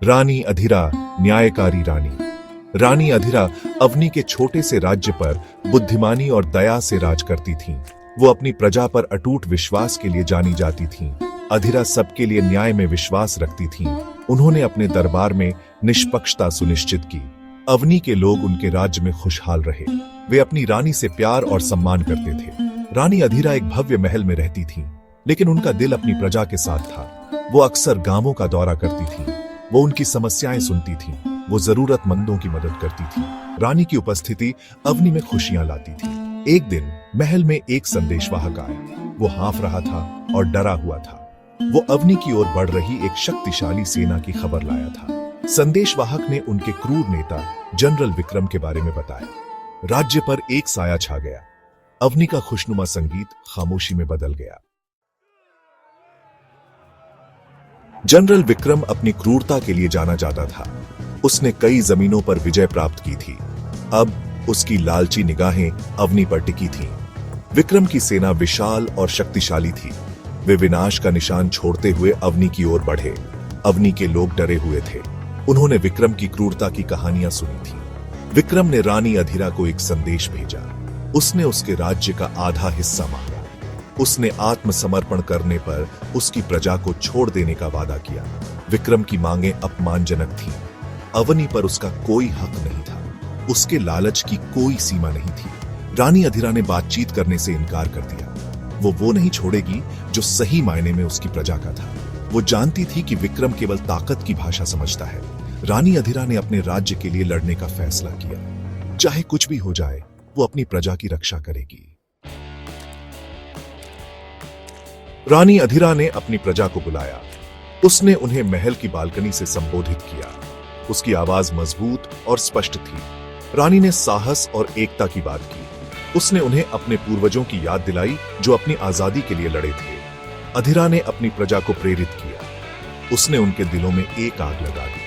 रानी अधिरा, न्यायकारी रानी। रानी अधिरा अवनी के छोटे से राज्य पर बुद्धिमानी और दया से राज करती थीं। वो अपनी प्रजा पर अटूट विश्वास के लिए जानी जाती थीं। अधिरा सबके लिए न्याय में विश्वास रखती थीं। उन्होंने अपने दरबार में निष्पक्षता सुनिश्चित की। अवनी के लोग उनके राज्य में खुशहाल रहे। वे अपनी रानी से प्यार और सम्मान करते थे। रानी अधिरा एक भव्य महल में रहती थीं, लेकिन उनका दिल अपनी प्रजा के साथ था। वो अक्सर गांवों का दौरा करती थीं। वो उनकी समस्याएं सुनती थीं। वो जरूरतमंदों की मदद करती थी। रानी की उपस्थिति अवनी में खुशियां लाती थी। एक दिन महल में एक संदेशवाहक आया। वो हाँफ रहा था और डरा हुआ था। वो अवनी की ओर बढ़ रही एक शक्तिशाली सेना की खबर लाया था। संदेशवाहक ने उनके क्रूर नेता जनरल विक्रम के बारे में बताया। राज्य पर एक साया छा गया। अवनी का खुशनुमा संगीत खामोशी में बदल गया। जनरल विक्रम अपनी क्रूरता के लिए जाना जाता था। उसने कई जमीनों पर विजय प्राप्त की थी। अब उसकी लालची निगाहें अवनी पर टिकी थीं। विक्रम की सेना विशाल और शक्तिशाली थी। वे विनाश का निशान छोड़ते हुए अवनी की ओर बढ़े। अवनी के लोग डरे हुए थे। उन्होंने विक्रम की क्रूरता की कहानियां सुनी थी। विक्रम ने रानी अधिरा को एक संदेश भेजा। उसने उसके राज्य का आधा हिस्सा मांगा। उसने आत्मसमर्पण करने पर उसकी प्रजा को छोड़ देने का वादा किया। विक्रम की मांगें अपमानजनक थीं। अवनी पर उसका कोई हक नहीं था। उसके लालच की कोई सीमा नहीं थी। रानी अधिरा ने बातचीत करने से इनकार कर दिया। वो नहीं छोड़ेगी जो सही मायने में उसकी प्रजा का था। वो जानती थी कि विक्रम केवल ताकत की भाषा समझता है। रानी अधिरा ने अपने राज्य के लिए लड़ने का फैसला किया। चाहे कुछ भी हो जाए, वो अपनी प्रजा की रक्षा करेगी। रानी अधिरा ने अपनी प्रजा को बुलाया। उसने उन्हें महल की बालकनी से संबोधित किया। उसकी आवाज मजबूत और स्पष्ट थी। रानी ने साहस और एकता की बात की। उसने उन्हें अपने पूर्वजों की याद दिलाई जो अपनी आजादी के लिए लड़े थे। अधिरा ने अपनी प्रजा को प्रेरित किया। उसने उनके दिलों में एक आग लगा दी।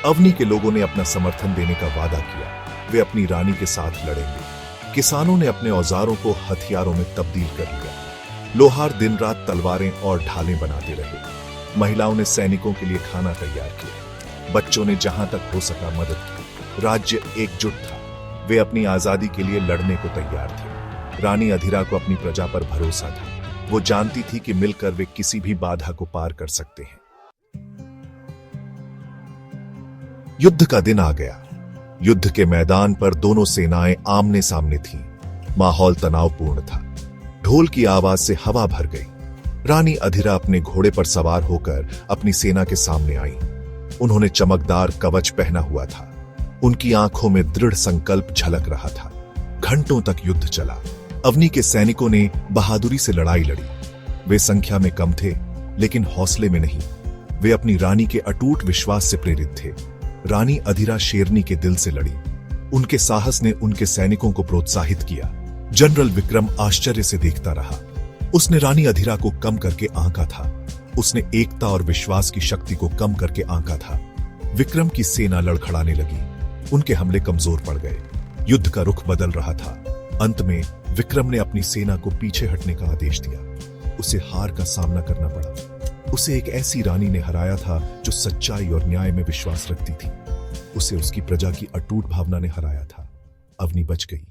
अवनी के लोगों ने अपना समर्थन देने का वादा किया। वे अपनी रानी के साथ लड़ेंगे। किसानों ने अपने औजारों को हथियारों में तब्दील कर लिया। लोहार दिन रात तलवारें और ढालें बनाते रहे। महिलाओं ने सैनिकों के लिए खाना तैयार किया। बच्चों ने जहां तक हो सका मदद की। राज्य एकजुट था। वे अपनी आजादी के लिए लड़ने को तैयार थे। रानी अधिरा को अपनी प्रजा पर भरोसा था। वो जानती थी कि मिलकर वे किसी भी बाधा को पार कर सकते हैं। युद्ध का दिन आ गया। युद्ध के मैदान पर दोनों सेनाएं आमने सामने थीं। माहौल तनावपूर्ण था। ढोल की आवाज से हवा भर गई। रानी अधिरा अपने घोड़े पर सवार होकर अपनी सेना के सामने आई। उन्होंने चमकदार कवच पहना हुआ था। उनकी आंखों में दृढ़ संकल्प झलक रहा था। घंटों तक युद्ध चला। अवनी के सैनिकों ने बहादुरी से लड़ाई लड़ी। वे संख्या में कम थे, लेकिन हौसले में नहीं। वे अपनी रानी के अटूट विश्वास से प्रेरित थे। रानी अधिरा शेरनी के दिल से लड़ी। उनके साहस ने उनके सैनिकों को प्रोत्साहित किया। जनरल विक्रम आश्चर्य से देखता रहा। उसने रानी अधिरा को कम करके आंका था। उसने एकता और विश्वास की शक्ति को कम करके आंका था। विक्रम की सेना लड़खड़ाने लगी। उनके हमले कमजोर पड़ गए। युद्ध का रुख बदल रहा था। अंत में विक्रम ने अपनी सेना को पीछे हटने का आदेश दिया। उसे हार का सामना करना पड़ा। उसे एक ऐसी रानी ने हराया था जो सच्चाई और न्याय में विश्वास रखती थी। उसे उसकी प्रजा की अटूट भावना ने हराया था। अवनी बच गई।